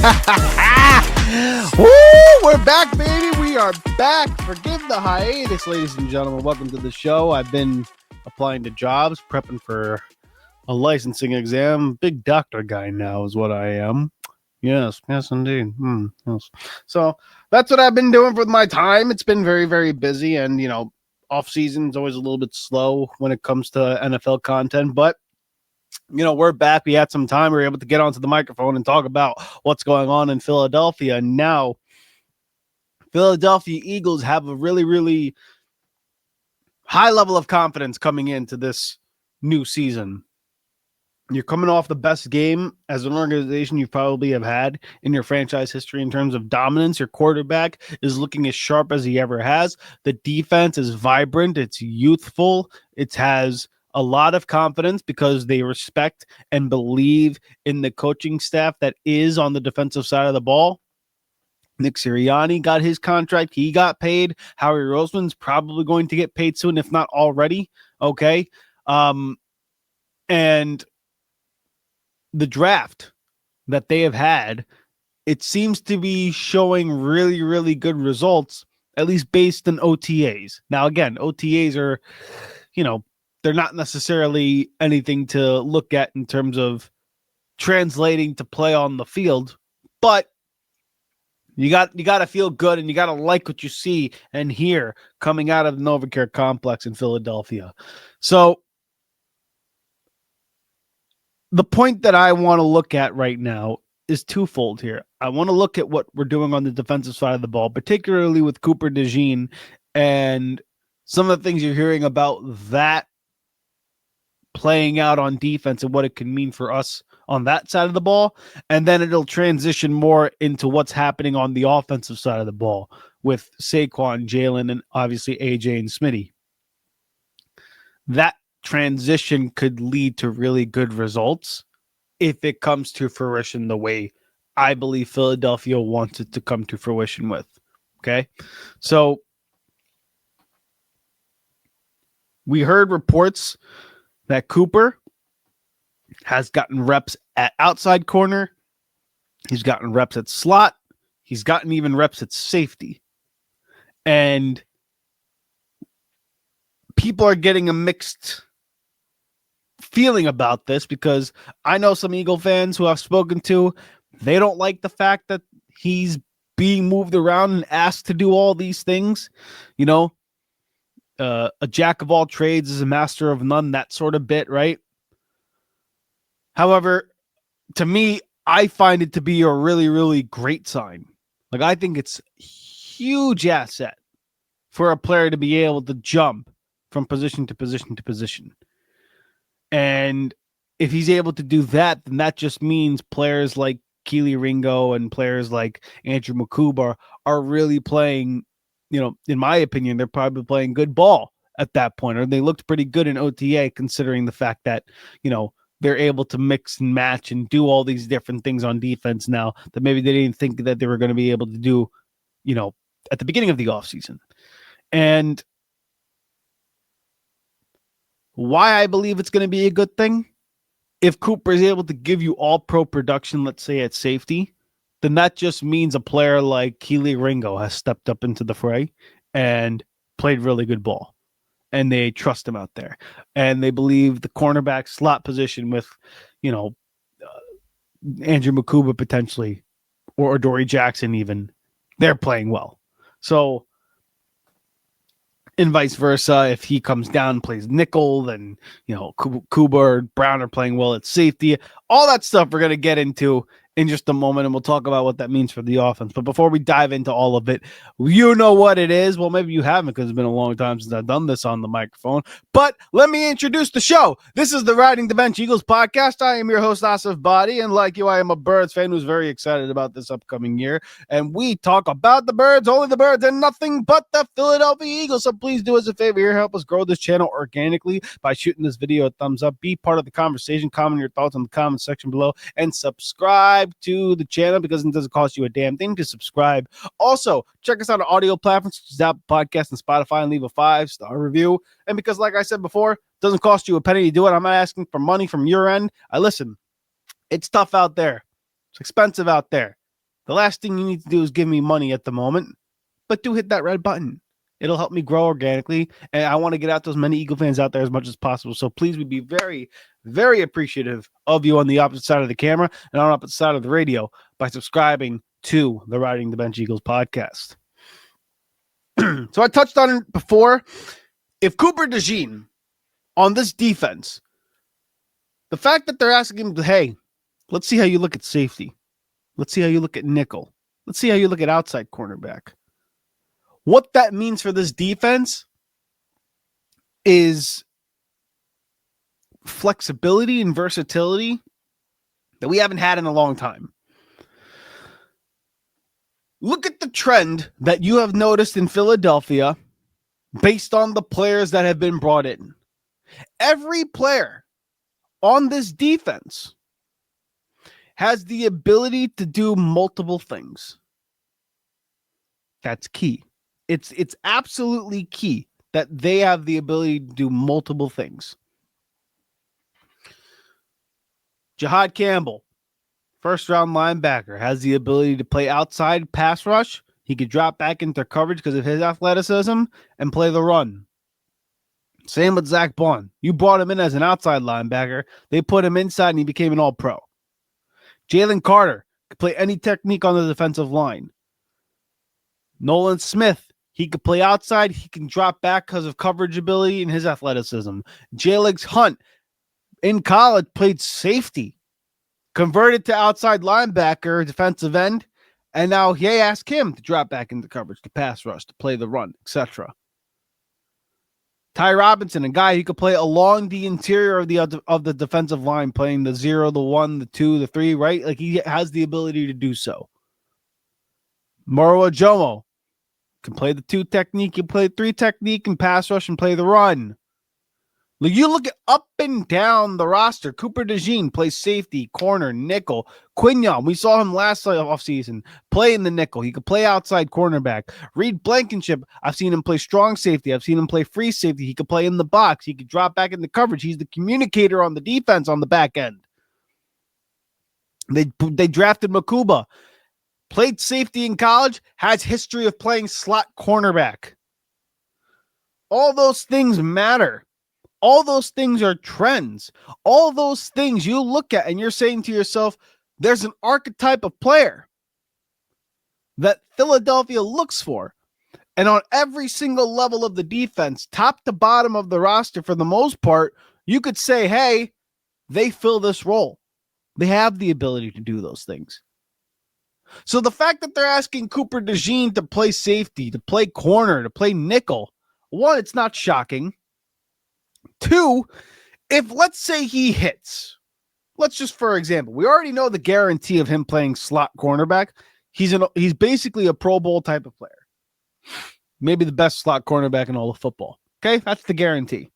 Woo, we're back, baby. We are back. Forgive the hiatus, ladies and gentlemen. Welcome to the show. I've been applying to jobs, prepping for a licensing exam. Big doctor guy now is what I am. Yes, indeed. Yes. So that's what I've been doing with my time. It's been very, very busy, and off season is always a little bit slow when it comes to NFL content, but we're back. We had some time. We were able to get onto the microphone and talk about what's going on in Philadelphia. And now, Philadelphia Eagles have a really, really high level of confidence coming into this new season. You're coming off the best game as an organization you probably have had in your franchise history in terms of dominance. Your quarterback is looking as sharp as he ever has. The defense is vibrant. It's youthful. It has a lot of confidence because they respect and believe in the coaching staff that is on the defensive side of the ball. Nick Sirianni got his contract. He got paid. Howie Roseman's probably going to get paid soon, if not already. Okay. And the draft that they have had, it seems to be showing really, really good results, at least based on OTAs. Now, again, OTAs are, they're not necessarily anything to look at in terms of translating to play on the field, but you got to feel good and you got to like what you see and hear coming out of the NovaCare complex in Philadelphia. So the point that I want to look at right now is twofold here. I want to look at what we're doing on the defensive side of the ball, particularly with Cooper DeJean and some of the things you're hearing about that playing out on defense and what it can mean for us on that side of the ball. And then it'll transition more into what's happening on the offensive side of the ball with Saquon, Jalen, and obviously AJ and Smitty. That transition could lead to really good results if it comes to fruition the way I believe Philadelphia wants it to come to fruition with. Okay. So we heard reports that Cooper has gotten reps at outside corner. He's gotten reps at slot. He's gotten even reps at safety. And people are getting a mixed feeling about this because I know some Eagle fans who I've spoken to, they don't like the fact that he's being moved around and asked to do all these things. A jack of all trades is a master of none, that sort of bit, right? However, to me, I find it to be a really, really great sign. Like, I think it's a huge asset for a player to be able to jump from position to position to position. And if he's able to do that, then that just means players like Kelee Ringo and players like Andrew Mukuba are really playing, in my opinion, they're probably playing good ball at that point, or they looked pretty good in OTA considering the fact that, they're able to mix and match and do all these different things on defense now that maybe they didn't think that they were going to be able to do, at the beginning of the offseason. And why I believe it's going to be a good thing, if Cooper is able to give you all pro production, let's say at safety, then that just means a player like Kelee Ringo has stepped up into the fray and played really good ball. And they trust him out there. And they believe the cornerback slot position with, Andrew Mukuba potentially, or Dory Jackson even, they're playing well. So, and vice versa, if he comes down and plays nickel, then, Kuba or Brown are playing well at safety. All that stuff we're going to get into in just a moment, and we'll talk about what that means for the offense. But before we dive into all of it, you know what it is. Well, maybe you haven't because it's been a long time since I've done this on the microphone. But let me introduce the show. This is the Riding the Bench Eagles podcast. I am your host, Asif Badi, and like you, I am a Birds fan who's very excited about this upcoming year. And we talk about the Birds, only the Birds, and nothing but the Philadelphia Eagles. So please do us a favor here. Help us grow this channel organically by shooting this video a thumbs up. Be part of the conversation. Comment your thoughts in the comment section below. And subscribe to the channel because it doesn't cost you a damn thing to subscribe. Also, check us out on audio platforms such as Apple Podcasts and Spotify and leave a 5-star review. And because, like I said before, it doesn't cost you a penny to do it. I'm not asking for money from your end. Listen, it's tough out there. It's expensive out there. The last thing you need to do is give me money at the moment, but do hit that red button. It'll help me grow organically, and I want to get out those many Eagle fans out there as much as possible. So please, we'd be very, very appreciative of you on the opposite side of the camera and on the opposite side of the radio by subscribing to the Riding the Bench Eagles podcast. So I touched on it before. If Cooper DeJean on this defense, the fact that they're asking him, hey, let's see how you look at safety. Let's see how you look at nickel. Let's see how you look at outside cornerback. What that means for this defense is flexibility and versatility that we haven't had in a long time. Look at the trend that you have noticed in Philadelphia based on the players that have been brought in. Every player on this defense has the ability to do multiple things. That's key. It's absolutely key that they have the ability to do multiple things. Jahad Campbell, first-round linebacker, has the ability to play outside pass rush. He could drop back into coverage because of his athleticism and play the run. Same with Zach Bond. You brought him in as an outside linebacker. They put him inside, and he became an all-pro. Jalen Carter could play any technique on the defensive line. Nolan Smith, he could play outside. He can drop back because of coverage ability and his athleticism. Jalen Hunt, in college, played safety. Converted to outside linebacker, defensive end, and now they ask him to drop back into coverage, to pass rush, to play the run, etc. Ty Robinson, a guy who could play along the interior of the defensive line, playing the 0, the 1, the 2, the 3, right? Like, he has the ability to do so. Moro Ajomo can play the 2 technique, can play 3 technique, and pass rush and play the run. You look at up and down the roster. Cooper DeJean plays safety, corner, nickel. Quignon, we saw him last offseason play in the nickel. He could play outside cornerback. Reed Blankenship, I've seen him play strong safety. I've seen him play free safety. He could play in the box. He could drop back into coverage. He's the communicator on the defense on the back end. They drafted Makuba. Played safety in college, has history of playing slot cornerback. All those things matter. All those things are trends. All those things you look at and you're saying to yourself, there's an archetype of player that Philadelphia looks for. And on every single level of the defense, top to bottom of the roster, for the most part, you could say, hey, they fill this role. They have the ability to do those things. So the fact that they're asking Cooper DeJean to play safety, to play corner, to play nickel, one, it's not shocking. 2, if let's say he hits, let's just, for example, we already know the guarantee of him playing slot cornerback. He's basically a Pro Bowl type of player. Maybe the best slot cornerback in all of football. Okay, that's the guarantee.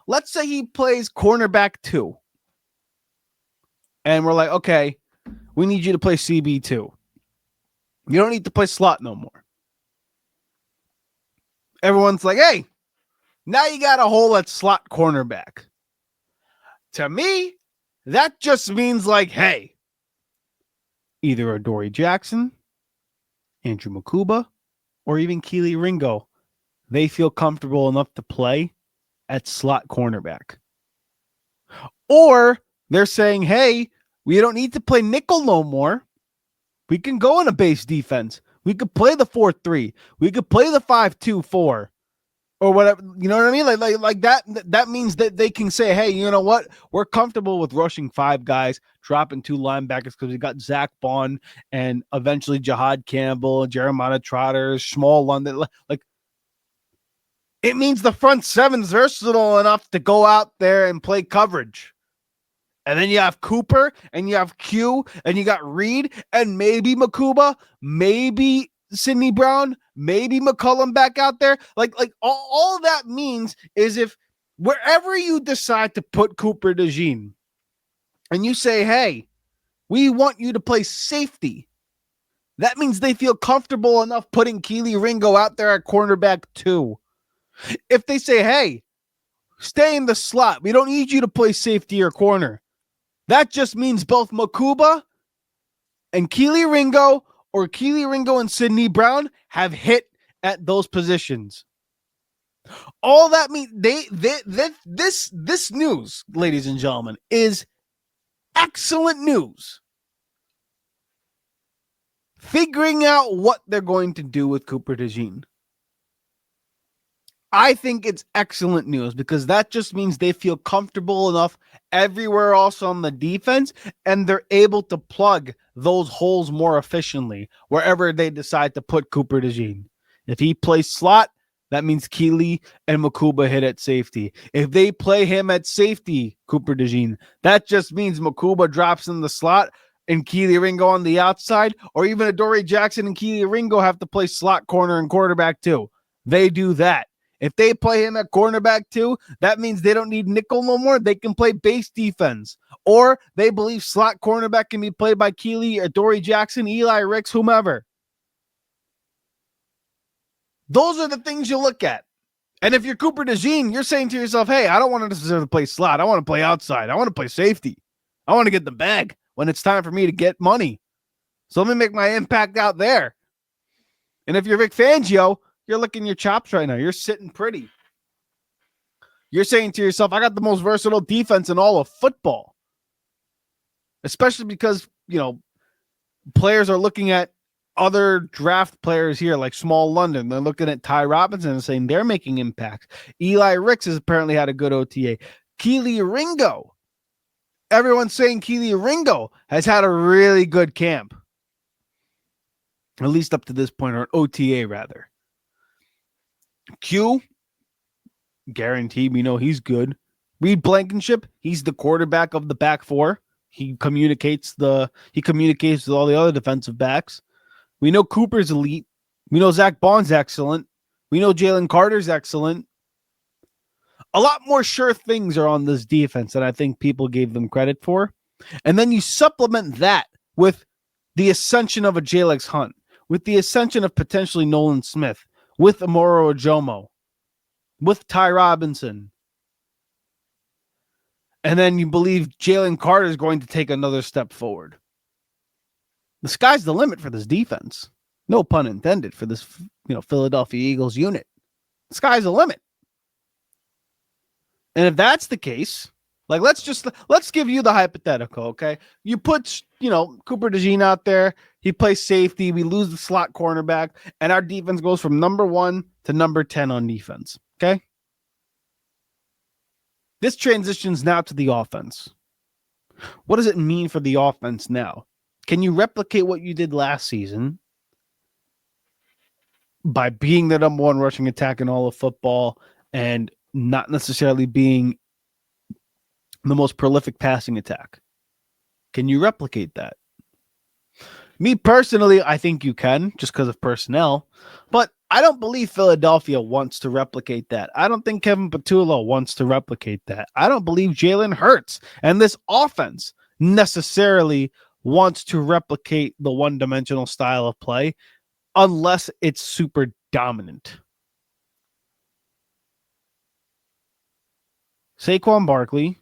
Let's say he plays cornerback 2. And we're like, okay, we need you to play CB2. You don't need to play slot no more. Everyone's like, hey, now you got a hole at slot cornerback. To me, that just means like, hey, either Adoree Jackson, Andrew Makuba, or even Kelee Ringo, they feel comfortable enough to play at slot cornerback. Or they're saying, hey, we don't need to play nickel no more. We can go in a base defense. We could play the 4-3. We could play the 5-2-4. Or whatever, you know what I mean? Like that means that they can say, hey, you know what? We're comfortable with rushing 5 guys, dropping 2 linebackers because we got Zach Bond and eventually Jahad Campbell, Jeremiah Trotter, Schmal London. Like, it means the front 7's versatile enough to go out there and play coverage. And then you have Cooper and you have Q and you got Reed and maybe Makuba, maybe Sidney Brown, maybe McCullum back out there. Like all that means is if wherever you decide to put Cooper DeJean and you say, hey, we want you to play safety, that means they feel comfortable enough putting Kelee Ringo out there at cornerback 2. If they say, hey, stay in the slot, we don't need you to play safety or corner, that just means both Makuba And Kelee Ringo or Kelee Ringo and Sidney Brown have hit at those positions. All that means this news, ladies and gentlemen, is excellent news. Figuring out what they're going to do with Cooper DeJean. I think it's excellent news because that just means they feel comfortable enough everywhere else on the defense, and they're able to plug those holes more efficiently wherever they decide to put Cooper DeJean. If he plays slot, that means Kelee and Makuba hit at safety. If they play him at safety, Cooper DeJean, that just means Makuba drops in the slot and Kelee Ringo on the outside, or even Adoree Jackson and Kelee Ringo have to play slot corner and quarterback too. They do that. If they play him at cornerback too, that means they don't need nickel no more. They can play base defense. Or they believe slot cornerback can be played by Kelee, Adoree Jackson, Eli Ricks, whomever. Those are the things you look at. And if you're Cooper DeJean, you're saying to yourself, hey, I don't want to necessarily play slot. I want to play outside. I want to play safety. I want to get the bag when it's time for me to get money. So let me make my impact out there. And if you're Vic Fangio, you're licking your chops right now. You're sitting pretty. You're saying to yourself, I got the most versatile defense in all of football. Especially because, players are looking at other draft players here like Small London. They're looking at Ty Robinson and saying they're making impacts. Eli Ricks has apparently had a good OTA. Kelee Ringo. Everyone's saying Kelee Ringo has had a really good camp. At least up to this point, or an OTA rather. Q, guaranteed, we know he's good. Reed Blankenship, he's the quarterback of the back four. He communicates with all the other defensive backs. We know Cooper's elite. We know Zach Bond's excellent. We know Jalen Carter's excellent. A lot more sure things are on this defense than I think people gave them credit for. And then you supplement that with the ascension of a Jalex Hunt, with the ascension of potentially Nolan Smith, with Amoro Ojomo, with Ty Robinson. And then you believe Jalen Carter is going to take another step forward. The sky's the limit for this defense. No pun intended for this, Philadelphia Eagles unit. The sky's the limit. And if that's the case, let's give you the hypothetical, okay? You put, Cooper DeJean out there. He plays safety. We lose the slot cornerback, and our defense goes from number 1 to number 10 on defense, okay? This transitions now to the offense. What does it mean for the offense now? Can you replicate what you did last season by being the number 1 rushing attack in all of football and not necessarily being the most prolific passing attack? Can you replicate that? Me personally, I think you can, just because of personnel, but I don't believe Philadelphia wants to replicate that. I don't think Kevin Patullo wants to replicate that. I don't believe Jalen Hurts and this offense necessarily wants to replicate the one-dimensional style of play unless it's super dominant. Saquon Barkley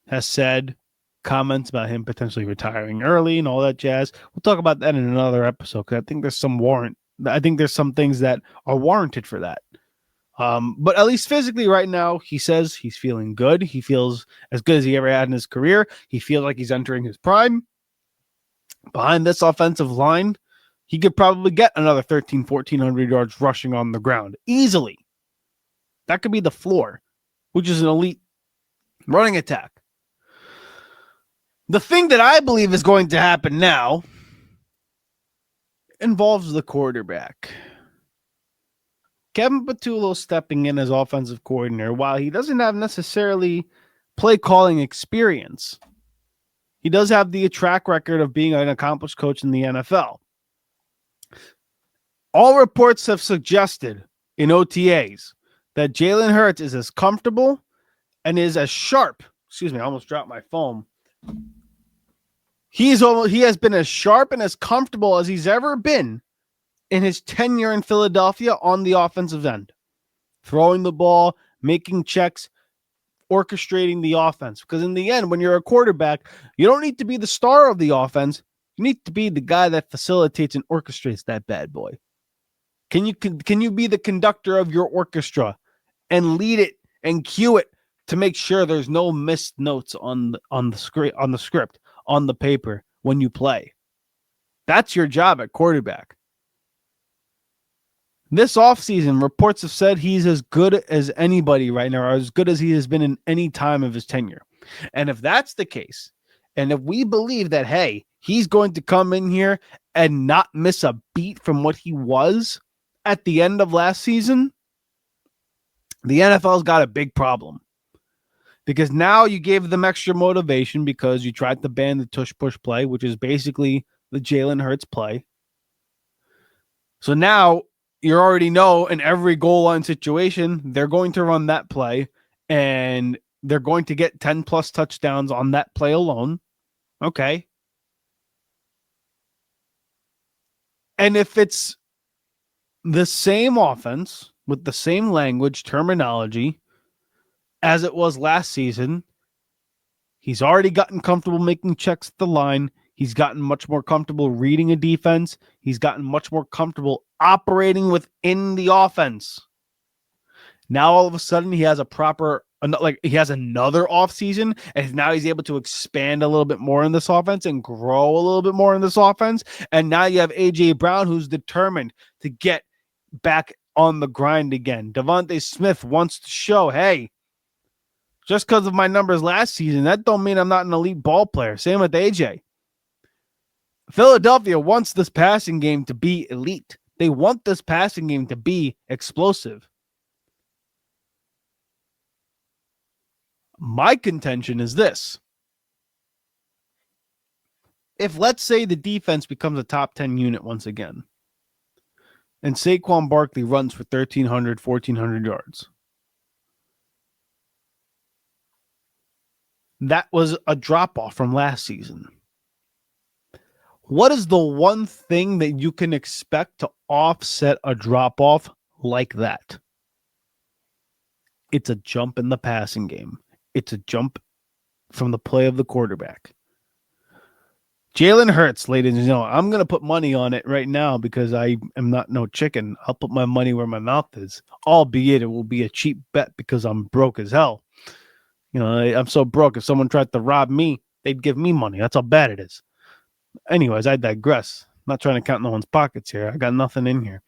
has said comments about him potentially retiring early and all that jazz. We'll talk about that in another episode because I think there's some things that are warranted for that. But at least physically right now, he says he's feeling good. He feels as good as he ever had in his career. He feels like he's entering his prime. Behind this offensive line, he could probably get another 1,400 yards rushing on the ground easily. That could be the floor, which is an elite running attack. The thing that I believe is going to happen now involves the quarterback. Kevin Patullo stepping in as offensive coordinator, while he doesn't have necessarily play calling experience, he does have the track record of being an accomplished coach in the NFL. All reports have suggested in OTAs that Jalen Hurts is as comfortable and is as sharp. Excuse me, I almost dropped my phone. He has been as sharp and as comfortable as he's ever been in his tenure in Philadelphia on the offensive end. Throwing the ball, making checks, orchestrating the offense. Because in the end, when you're a quarterback, you don't need to be the star of the offense. You need to be the guy that facilitates and orchestrates that bad boy. Can you be the conductor of your orchestra and lead it and cue it to make sure there's no missed notes on the script, on the paper when you play? That's your job at quarterback. This offseason, reports have said he's as good as anybody right now, or as good as he has been in any time of his tenure. And if that's the case, and if we believe that, hey, he's going to come in here and not miss a beat from what he was at the end of last season, the NFL's got a big problem. Because now you gave them extra motivation because you tried to ban the tush-push play, which is basically the Jalen Hurts play. So now you already know in every goal line situation, they're going to run that play and they're going to get 10 plus touchdowns on that play alone. Okay. And if it's the same offense with the same language, terminology as it was last season, he's already gotten comfortable making checks at the line. He's gotten much more comfortable reading a defense. He's gotten much more comfortable operating within the offense. Now, all of a sudden, he has another offseason, and now he's able to expand a little bit more in this offense and grow a little bit more in this offense. And now you have A.J. Brown, who's determined to get back on the grind again. Devontae Smith wants to show, hey, just because of my numbers last season, that don't mean I'm not an elite ball player. Same with A.J. Philadelphia wants this passing game to be elite. They want this passing game to be explosive. My contention is this. If, let's say, the defense becomes a top 10 unit once again, and Saquon Barkley runs for 1,300, 1,400 yards, that was a drop-off from last season. What is the one thing that you can expect to offset a drop-off like that? It's a jump in the passing game. It's a jump from the play of the quarterback. Jalen Hurts, ladies and gentlemen, I'm going to put money on it right now because I am not no chicken. I'll put my money where my mouth is, albeit it will be a cheap bet because I'm broke as hell. You know, I'm so broke. If someone tried to rob me, they'd give me money. That's how bad it is. Anyways, I digress. I'm not trying to count no one's pockets here. I got nothing in here.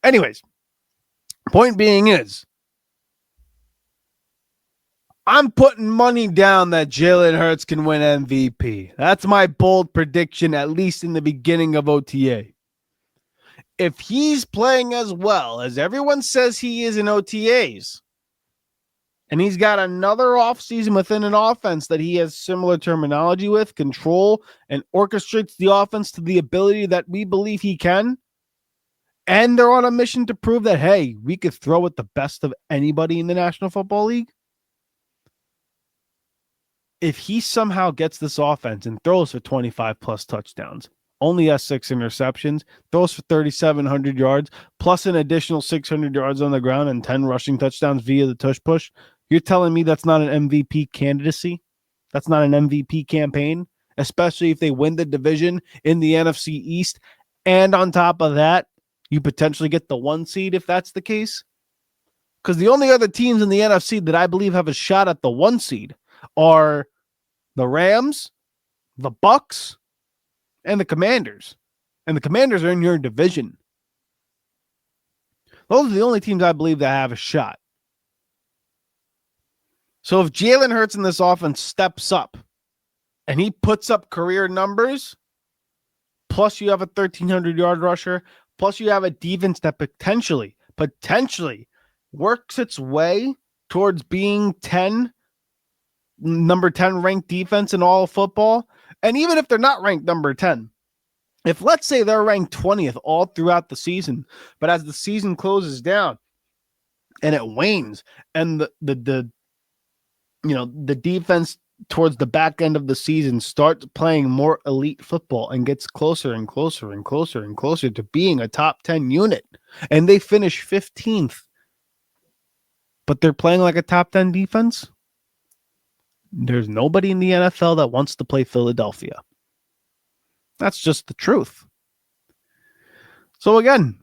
Anyways, point being is, I'm putting money down that Jalen Hurts can win MVP. That's my bold prediction, at least in the beginning of OTA. If he's playing as well as everyone says he is in OTAs, and he's got another offseason within an offense that he has similar terminology with, control, and orchestrates the offense to the ability that we believe he can, and they're on a mission to prove that, hey, we could throw at the best of anybody in the National Football League. If he somehow gets this offense and throws for 25 plus touchdowns, only has 6 interceptions, throws for 3,700 yards, plus an additional 600 yards on the ground and 10 rushing touchdowns via the tush push, you're telling me that's not an MVP candidacy? That's not an MVP campaign, especially if they win the division in the NFC East. And on top of that, you potentially get the 1 seed if that's the case. Because the only other teams in the NFC that I believe have a shot at the 1 seed are the Rams, the Bucks, and the Commanders. And the Commanders are in your division. Those are the only teams I believe that have a shot. So if Jalen Hurts in this offense steps up and he puts up career numbers, plus you have a 1,300-yard rusher, plus you have a defense that potentially works its way towards being number 10 ranked defense in all of football. And even if they're not ranked number 10, if let's say they're ranked 20th all throughout the season, but as the season closes down and it wanes and the defense towards the back end of the season starts playing more elite football and gets closer and closer and closer and closer to being a top 10 unit, and they finish 15th, but they're playing like a top 10 defense, there's nobody in the NFL that wants to play Philadelphia. That's just the truth. So again,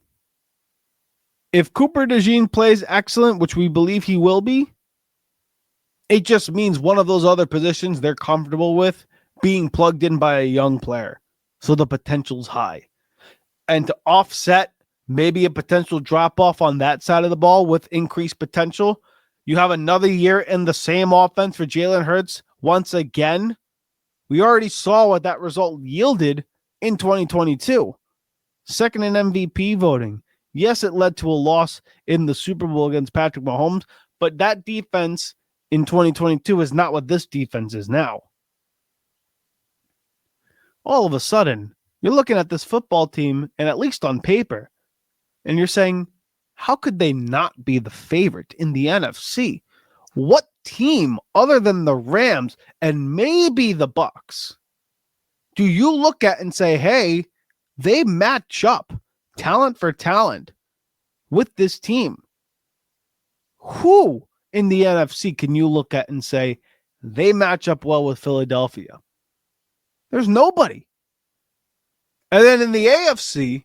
if Cooper DeJean plays excellent, which we believe he will be, it just means one of those other positions they're comfortable with being plugged in by a young player. So the potential's high. And to offset maybe a potential drop-off on that side of the ball with increased potential, you have another year in the same offense for Jalen Hurts once again. We already saw what that result yielded in 2022. Second in MVP voting. Yes, it led to a loss in the Super Bowl against Patrick Mahomes, but that defense in 2022 is not what this defense is now. All of a sudden, you're looking at this football team, and at least on paper, and you're saying, how could they not be the favorite in the NFC? What team other than the Rams and maybe the Bucs do you look at and say, hey, they match up talent for talent with this team? Who in the NFC can you look at and say they match up well with Philadelphia? There's nobody. And then in the AFC,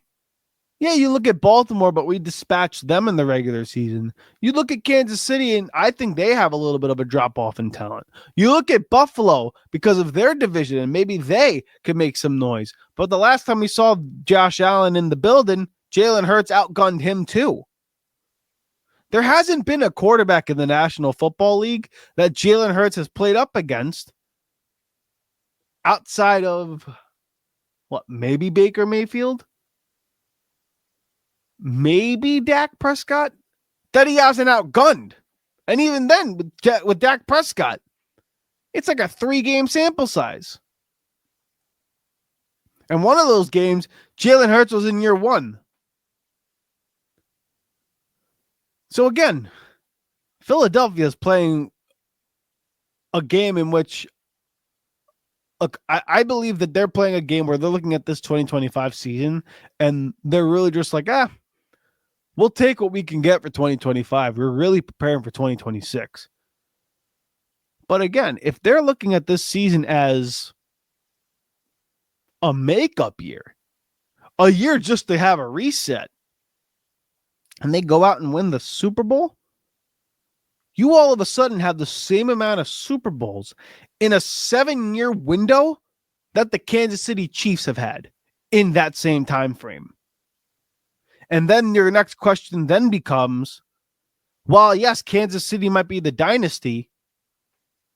yeah, you look at Baltimore, but we dispatched them in the regular season. You look at Kansas City, and I think they have a little bit of a drop-off in talent. You look at Buffalo because of their division, and maybe they could make some noise. But the last time we saw Josh Allen in the building, Jalen Hurts outgunned him too. There hasn't been a quarterback in the National Football League that Jalen Hurts has played up against outside of, maybe Baker Mayfield? Maybe Dak Prescott, that he hasn't outgunned. And even then, with Dak Prescott, it's like a 3-game sample size. And one of those games, Jalen Hurts was in year 1. So again, Philadelphia is playing a game in which, look, I believe that they're playing a game where they're looking at this 2025 season and they're really just like, we'll take what we can get for 2025. We're really preparing for 2026. But again, if they're looking at this season as a makeup year, a year just to have a reset, and they go out and win the Super Bowl, you all of a sudden have the same amount of Super Bowls in a 7-year window that the Kansas City Chiefs have had in that same time frame. And then your next question then becomes, while yes, Kansas City might be the dynasty,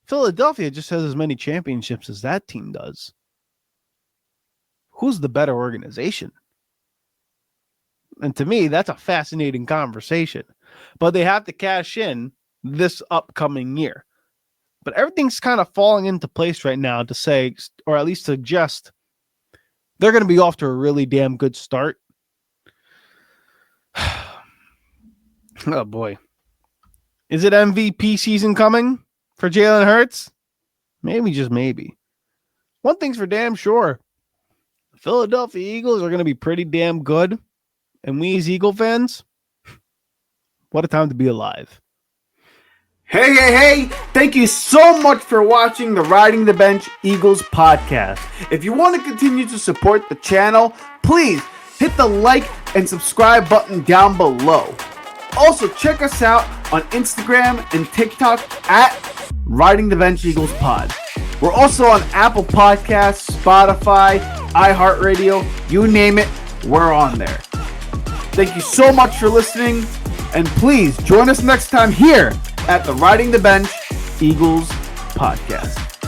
Philadelphia just has as many championships as that team does. Who's the better organization? And to me, that's a fascinating conversation. But they have to cash in this upcoming year. But everything's kind of falling into place right now to say, or at least suggest, they're going to be off to a really damn good start. Oh boy. Is it MVP season coming for Jalen Hurts? Maybe, just maybe. One thing's for damn sure. The Philadelphia Eagles are going to be pretty damn good. And we as Eagle fans, what a time to be alive. Hey. Thank you so much for watching the Riding the Bench Eagles podcast. If you want to continue to support the channel, please hit the like and subscribe button down below. Also, check us out on Instagram and TikTok at Riding the Bench Eagles Pod. We're also on Apple Podcasts, Spotify, iHeartRadio, you name it, we're on there. Thank you so much for listening, and please join us next time here at the Riding the Bench Eagles Podcast.